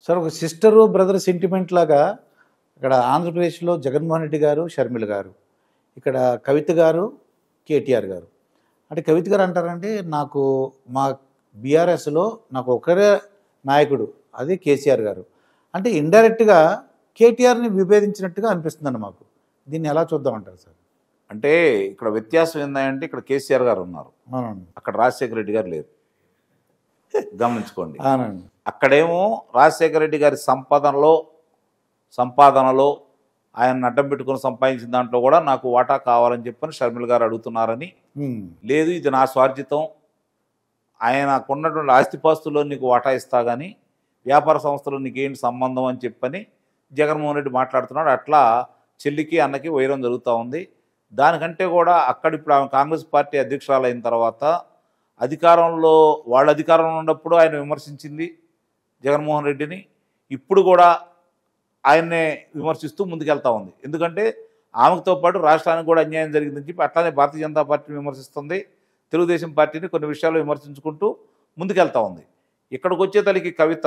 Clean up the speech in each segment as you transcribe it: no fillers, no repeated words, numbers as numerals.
Sir ఒక sister brother sentiment లాగా ఇక్కడ ఆంధ్రప్రదేశ్లో జగన్మోహన్ రెడ్డి గారు, షర్మిల గారు, ఇక్కడ కవిత గారు, కేటీఆర్ గారు. అంటే కవిత గారు అంటారంటే నాకు మా బీఆర్ఎస్లో నాకు ఒకరే నాయకుడు, అది కేసీఆర్ గారు. అంటే ఇండైరెక్ట్గా కేటీఆర్ని విభేదించినట్టుగా అనిపిస్తుందండి మాకు. దీన్ని ఎలా చూద్దామంటారు సార్? అంటే ఇక్కడ వ్యత్యాసం ఏంటంటే ఇక్కడ కేసీఆర్ గారు ఉన్నారు, అవునండి, అక్కడ రాజశేఖర రెడ్డి గారు లేరు. గమనించుకోండి. అవునండి. అక్కడేమో రాజశేఖర రెడ్డి గారి సంపాదనలో ఆయన అడ్డం పెట్టుకుని సంపాదించిన దాంట్లో కూడా నాకు వాటా కావాలని చెప్పని షర్మిల గారు అడుగుతున్నారని, లేదు ఇది నా స్వార్జితం, ఆయనకున్నటువంటి ఆస్తిపాస్తుల్లో నీకు వాటా ఇస్తా కానీ వ్యాపార సంస్థలో నీకేంటి సంబంధం అని చెప్పని జగన్మోహన్ రెడ్డి మాట్లాడుతున్నాడు. అట్లా చెల్లికి అన్నకి వైరం జరుగుతూ ఉంది. దానికంటే కూడా అక్కడ ఇప్పుడు ఆమె కాంగ్రెస్ పార్టీ అధ్యక్షురాలు అయిన తర్వాత వాళ్ళ అధికారంలో ఉన్నప్పుడు ఆయన విమర్శించింది జగన్మోహన్ రెడ్డిని, ఇప్పుడు కూడా ఆయన్నే విమర్శిస్తూ ముందుకెళ్తా ఉంది. ఎందుకంటే ఆమెతో పాటు రాష్ట్రానికి కూడా అన్యాయం జరిగిందని చెప్పి అట్లానే భారతీయ జనతా పార్టీని విమర్శిస్తుంది, తెలుగుదేశం పార్టీని కొన్ని విషయాలు విమర్శించుకుంటూ ముందుకెళ్తా ఉంది. ఇక్కడికి వచ్చేతలకి కవిత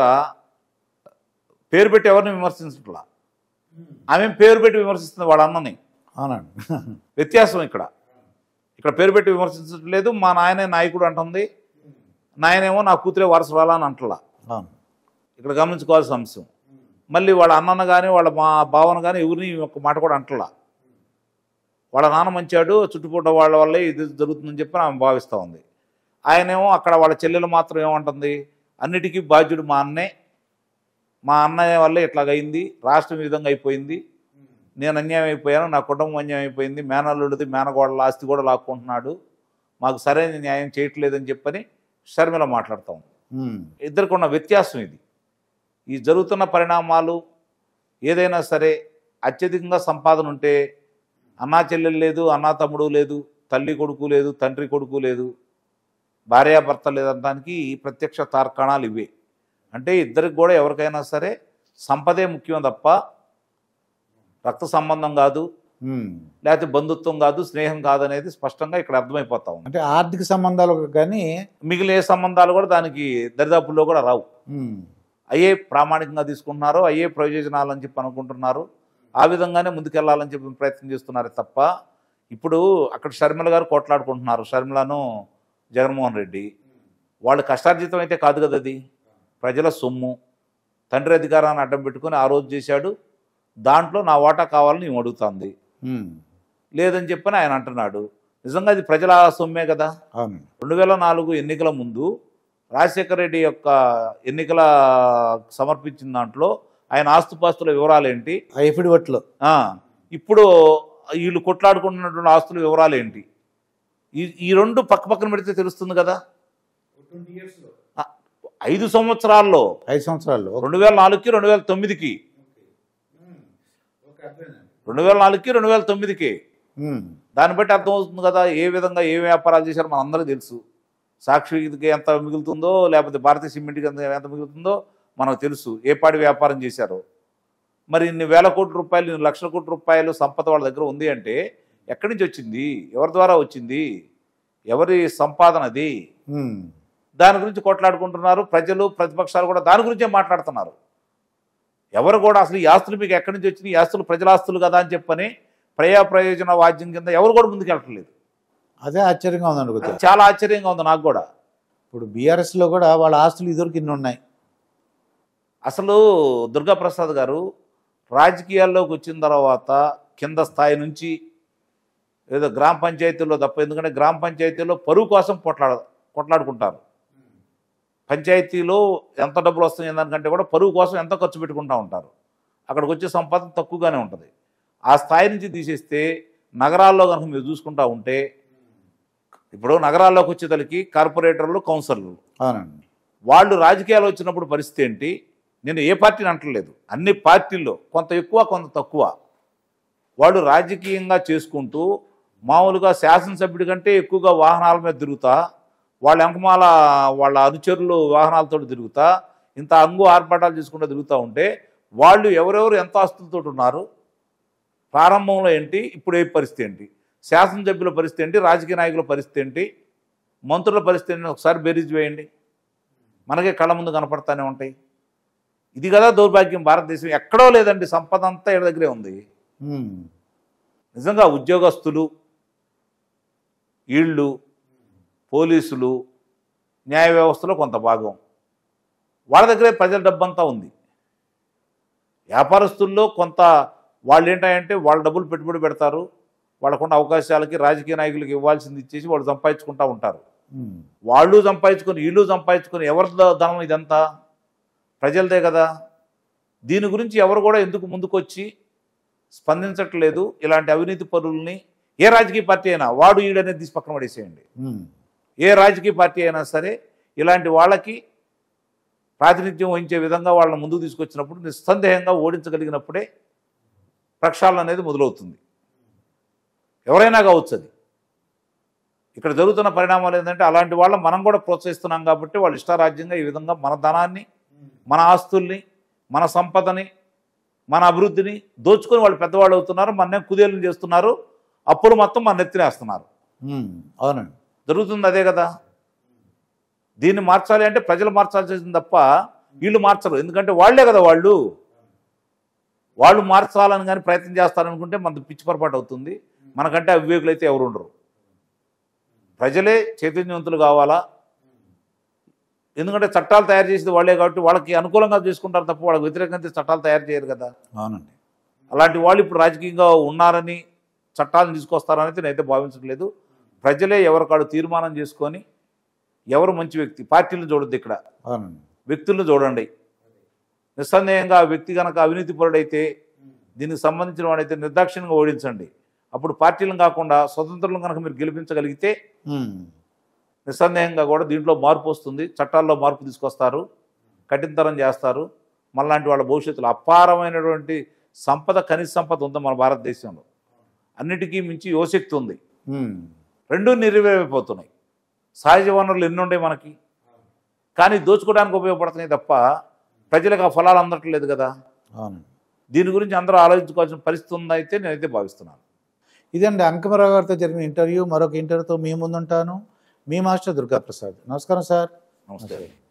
పేరు పెట్టి ఎవరిని విమర్శించట్లా, ఆమె పేరు పెట్టి విమర్శిస్తుంది వాళ్ళ అన్నని. అవునండి. వ్యత్యాసం ఇక్కడ పేరు పెట్టి విమర్శించట్లేదు, మా నాయనే నాయకుడు అంటుంది, నాయనేమో నా కూతురే వారసురాలా అని అంటలా. ఇక్కడ గమనించుకోవాల్సిన అంశం. మళ్ళీ వాళ్ళ అన్నను కానీ వాళ్ళ మా బావను కానీ ఎవరిని ఒక మాట కూడా అంటలా. వాళ్ళ నాన్న మంచాడు, చుట్టుపక్కల వాళ్ళ వల్లే ఇది జరుగుతుందని చెప్పి ఆమె భావిస్తూ ఉంది. ఆయనేమో అక్కడ వాళ్ళ చెల్లెలు మాత్రం ఏమంటుంది, అన్నిటికీ బాధ్యుడు మా అన్నయ్య వల్లే ఇట్లాగైంది, రాష్ట్రం ఈ విధంగా అయిపోయింది, నేను అన్యాయం అయిపోయాను, నా కుటుంబం అన్యాయం అయిపోయింది, మేనల్లుడిది మేనగోడల ఆస్తి కూడా లాక్కుంటున్నాడు, మాకు సరైన న్యాయం చేయట్లేదని చెప్పని షర్మిల మాట్లాడతాం. ఇద్దరికి ఉన్న వ్యత్యాసం ఇది. ఈ జరుగుతున్న పరిణామాలు ఏదైనా సరే అత్యధికంగా సంపాదన ఉంటే అన్నా చెల్లెలు లేదు, అన్నా తమ్ముడు లేదు, తల్లి కొడుకు లేదు, తండ్రి కొడుకు లేదు, భార్యాభర్త లేదనడానికి ప్రత్యక్ష తార్కాణాలు ఇవే. అంటే ఇద్దరికి కూడా ఎవరికైనా సరే సంపదే ముఖ్యం తప్ప రక్త సంబంధం కాదు, లేకపోతే బంధుత్వం కాదు, స్నేహం కాదు అనేది స్పష్టంగా ఇక్కడ అర్థమైపోతా ఉంది. అంటే ఆర్థిక సంబంధాలు కానీ మిగిలిన ఏ సంబంధాలు కూడా దానికి దరిదాపుల్లో కూడా రావు. అయ్యే ప్రామాణికంగా తీసుకుంటున్నారు, అయ్యే ప్రయోజనాలని చెప్పి అనుకుంటున్నారు, ఆ విధంగానే ముందుకెళ్లాలని చెప్పి ప్రయత్నం చేస్తున్నారు తప్ప ఇప్పుడు అక్కడ షర్మిల గారు కొట్లాడుకుంటున్నారు, షర్మిలను జగన్మోహన్ రెడ్డి. వాళ్ళు కష్టార్జితం అయితే కాదు కదా, అది ప్రజల సొమ్ము, తండ్రి అధికారాన్ని అడ్డం పెట్టుకుని ఆ రోజు చేశాడు, దాంట్లో నా వాటా కావాలని ఈమె అడుగుతుంది, లేదని చెప్పని ఆయన అంటున్నాడు. నిజంగా అది ప్రజల సొమ్మే కదా. 2004 ఎన్నికల ముందు రాజశేఖర రెడ్డి యొక్క ఎన్నికల సమర్పించిన దాంట్లో ఆయన ఆస్తుపాస్తుల వివరాలు ఏంటి, ఎఫిడవిట్లో ఇప్పుడు వీళ్ళు కొట్లాడుకుంటున్నటువంటి ఆస్తుల వివరాలు ఏంటి, ఈ రెండు పక్క పక్కన పెడితే తెలుస్తుంది కదా. 5 సంవత్సరాల్లో 2004కి 2009కి 2009కి దాన్ని బట్టి అర్థమవుతుంది కదా ఏ విధంగా ఏ వ్యాపారాలు చేశారో మన అందరికీ తెలుసు. సాక్షికి ఎంత మిగులుతుందో, లేకపోతే భారతీయ సిమెంట్కి ఎంత మిగులుతుందో మనకు తెలుసు, ఏ పాడి వ్యాపారం చేశారో. మరి ఇన్ని వేల కోట్ల రూపాయలు, ఇన్ని లక్షల కోట్ల రూపాయలు సంపద వాళ్ళ దగ్గర ఉంది అంటే ఎక్కడి నుంచి వచ్చింది, ఎవరి ద్వారా వచ్చింది, ఎవరి సంపాదన అది, దాని గురించి కొట్లాడుకుంటున్నారు. ప్రజలు ప్రతిపక్షాలు కూడా దాని గురించే మాట్లాడుతున్నారు. ఎవరు కూడా అసలు ఈ ఆస్తులు మీకు ఎక్కడి నుంచి వచ్చినాయి, ఈ ఆస్తులు ప్రజల ఆస్తులు కదా అని చెప్పని ప్రయోజన వాద్యం కింద ఎవరు కూడా ముందుకెళ్ళట్లేదు. అదే ఆశ్చర్యంగా ఉందండి, చాలా ఆశ్చర్యంగా ఉంది నాకు కూడా. ఇప్పుడు బీఆర్ఎస్లో కూడా వాళ్ళ ఆస్తులు ఇదివరకు ఇన్ని ఉన్నాయి. అసలు దుర్గాప్రసాద్ గారు రాజకీయాల్లోకి వచ్చిన తర్వాత కింద స్థాయి నుంచి ఏదో గ్రామ పంచాయతీల్లో తప్ప, ఎందుకంటే గ్రామ పంచాయతీల్లో పరువు కోసం కొట్లాడుకుంటారు. పంచాయతీలో ఎంత డబ్బులు వస్తాయి దానికంటే కూడా పరువు కోసం ఎంత ఖర్చు పెట్టుకుంటూ ఉంటారు. అక్కడికి వచ్చే సంపాదన తక్కువగానే ఉంటుంది. ఆ స్థాయి నుంచి తీసేస్తే నగరాల్లో కనుక మీరు చూసుకుంటూ ఉంటే, ఇప్పుడు నగరాల్లోకి వచ్చేతలకి కార్పొరేటర్లు, కౌన్సిలర్లు, వాళ్ళు రాజకీయాలు వచ్చినప్పుడు పరిస్థితి ఏంటి, నేను ఏ పార్టీని అంటలేదు, అన్ని పార్టీల్లో కొంత ఎక్కువ కొంత తక్కువ, వాళ్ళు రాజకీయంగా చేసుకుంటూ మామూలుగా శాసనసభ్యుడి కంటే ఎక్కువగా వాహనాల మీద తిరుగుతా, వాళ్ళ వెంకమాల వాళ్ళ అనుచరులు వాహనాలతో తిరుగుతా, ఇంత అంగు ఆర్భాటాలు చేసుకుంటూ తిరుగుతూ ఉంటే వాళ్ళు ఎవరెవరు ఎంత ఆస్తులతో ఉన్నారు, ప్రారంభంలో ఏంటి, ఇప్పుడు ఏ పరిస్థితి ఏంటి, శాసనసభ్యుల పరిస్థితి ఏంటి, రాజకీయ నాయకుల పరిస్థితి ఏంటి, మంత్రుల పరిస్థితి ఏంటి, ఒకసారి బేరీజ్ వేయండి, మనకే కళ్ళ ముందు కనపడతానే ఉంటాయి. ఇది కదా దౌర్భాగ్యం. భారతదేశం ఎక్కడో లేదండి, సంపద అంతా ఈడ దగ్గరే ఉంది. ఉమ్, నిజంగా ఉద్యోగస్తులు, వీళ్ళు, పోలీసులు, న్యాయ వ్యవస్థలో కొంత భాగం వాళ్ళ దగ్గరే ప్రజల డబ్బంతా ఉంది. వ్యాపారస్తుల్లో కొంత వాళ్ళు ఏంటంటే వాళ్ళ డబ్బులు పెట్టుబడి పెడతారు, వాళ్ళకున్న అవకాశాలకి రాజకీయ నాయకులకు ఇవ్వాల్సింది ఇచ్చేసి వాళ్ళు సంపాదించుకుంటూ ఉంటారు. ఉమ్, వాళ్ళు సంపాదించుకొని వీళ్ళు సంపాదించుకొని ఎవరి ధనం ఇదంతా? ప్రజలదే కదా. దీని గురించి ఎవరు కూడా ఎందుకు ముందుకొచ్చి స్పందించట్లేదు? ఇలాంటి అవినీతి పరుల్ని ఏ రాజకీయ పార్టీ అయినా వాడు ఈడనేది తీసి పక్కన పడేసేయండి. ఉమ్, ఏ రాజకీయ పార్టీ అయినా సరే ఇలాంటి వాళ్ళకి ప్రాతినిధ్యం వహించే విధంగా వాళ్ళని ముందుకు తీసుకొచ్చినప్పుడు నిస్సందేహంగా ఓడించగలిగినప్పుడే ప్రక్షాళన అనేది మొదలవుతుంది. ఎవరైనా కావచ్చు అది. ఇక్కడ జరుగుతున్న పరిణామాలు ఏంటంటే అలాంటి వాళ్ళ మనం కూడా ప్రోత్సహిస్తున్నాం కాబట్టి వాళ్ళు ఇష్టారాజ్యంగా ఈ విధంగా మన ధనాన్ని, మన ఆస్తుల్ని, మన సంపదని, మన అభివృద్ధిని దోచుకొని వాళ్ళు పెద్దవాళ్ళు అవుతున్నారు. మననే కుదేలను చేస్తున్నారు, అప్పులు మొత్తం మన నెత్తినేస్తున్నారు. ఉమ్, అవునండి. జరుగుతుంది అదే కదా. దీన్ని మార్చాలి అంటే ప్రజలు మార్చాల్సింది తప్ప వీళ్ళు మార్చరు. ఎందుకంటే వాళ్లే కదా వాళ్ళు మార్చాలని కానీ ప్రయత్నం చేస్తారనుకుంటే మనది పిచ్చి పొరపాటు అవుతుంది. మనకంటే అవివేకులు అయితే ఎవరు ఉండరు. ప్రజలే చైతన్యవంతులు కావాలా. ఎందుకంటే చట్టాలు తయారు చేసేది వాళ్ళే కాబట్టి వాళ్ళకి అనుకూలంగా చేసుకుంటారు తప్ప వాళ్ళకి వ్యతిరేకంగా చట్టాలు తయారు చేయరు కదా. అవునండి. అలాంటి వాళ్ళు ఇప్పుడు రాజకీయంగా ఉన్నారని చట్టాలను తీసుకొస్తారని నేనైతే భావించట్లేదు. ప్రజలే ఎవరికాడు తీర్మానం చేసుకొని ఎవరు మంచి వ్యక్తి, పార్టీలను చూడొద్దు, ఇక్కడ అవునండి. వ్యక్తులను చూడండి. నిస్సందేహంగా ఆ వ్యక్తి కనుక అవినీతి పరుడైతే, దీనికి సంబంధించిన వాడైతే నిర్దాక్షిణ్యంగా ఓడించండి. అప్పుడు పార్టీలను కాకుండా స్వతంత్రులను కనుక మీరు గెలిపించగలిగితే ఉమ్, నిస్సందేహంగా కూడా దీంట్లో మార్పు వస్తుంది. చట్టాల్లో మార్పు తీసుకొస్తారు, కఠినతరం చేస్తారు. మనలాంటి వాళ్ళ భవిష్యత్తులో అపారమైనటువంటి సంపద, ఖనిజ సంపద ఉంది మన భారతదేశంలో. అన్నిటికీ మించి యువశక్తి ఉంది. ఉమ్, రెండూ నిర్వీర్యమైపోతున్నాయి. సహజ వనరులు ఎన్ని ఉన్నాయి మనకి, కానీ దోచుకోవడానికి ఉపయోగపడుతున్నాయి తప్ప ప్రజలకు ఆ ఫలాలు అందట్లేదు కదా. అవునండి. దీని గురించి అందరూ ఆలోచించుకోవాల్సిన పరిస్థితి ఉందైతే నేనైతే భావిస్తున్నాను. ఇదండి అంకమరావు గారితో జరిగిన ఇంటర్వ్యూ. మరొక ఇంటర్వ్యూతో మీ ముందుంటాను. మీ మాస్టర్ దుర్గాప్రసాద్. నమస్కారం సార్. నమస్తే.